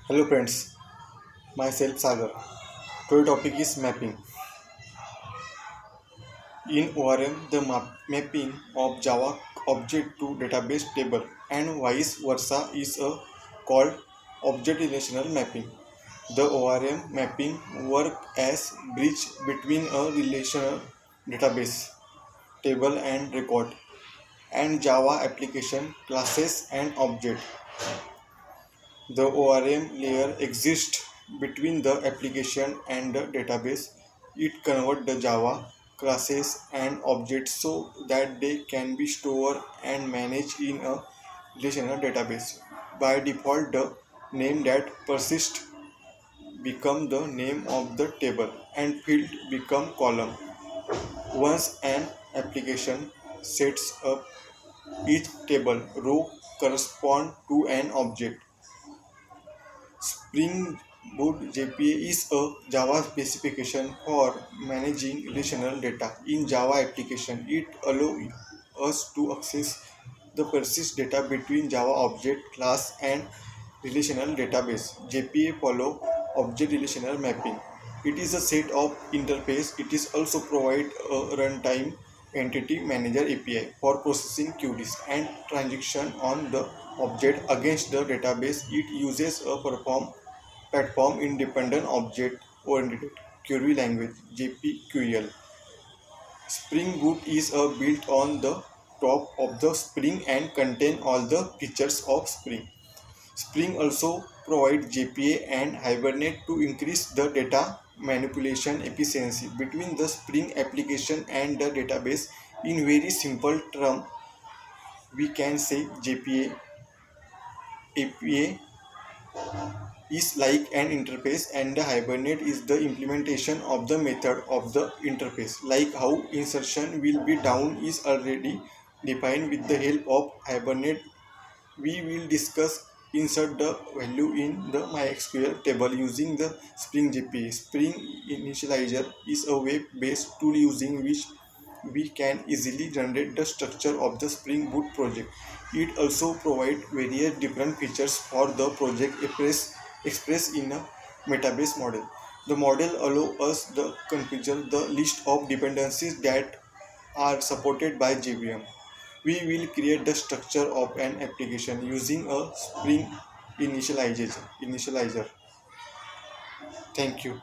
Hello friends, myself Sagar. Today topic is mapping. In ORM, the mapping of Java object to database table and vice versa is called object relational mapping. The ORM mapping work as bridge between a relational database table and record and Java application classes and object. The ORM layer exists between the application and the database. It converts the Java classes and objects so that they can be stored and managed in a relational database. By default, the name that persists become the name of the table and field become column. Once an application sets up each table row correspond to an object. Spring Boot JPA is a Java specification for managing relational data. In Java application, it allows us to access the persist data between Java object class and relational database. JPA follow object relational mapping. It is a set of interface. It is also provide a runtime entity manager API for processing queries and transaction on the object against the database. It uses a platform independent object oriented query language JPQL. Spring Boot is built on the top of the Spring and contain all the features of Spring. Spring also provides JPA and Hibernate to increase the data manipulation efficiency between the Spring application and the database. In very simple term, we can say JPA APA is like an interface and the Hibernate is the implementation of the method of the interface. Like how insertion will be done is already defined with the help of Hibernate. We will discuss insert the value in the MySQL table using the Spring JPA. Spring Initializer is a web-based tool using which we can easily generate the structure of the Spring Boot project. It also provides various different features for the project expressed in a metabase model. The model allows us to configure the list of dependencies that are supported by JVM. We will create the structure of an application using a Spring initializer. Thank you.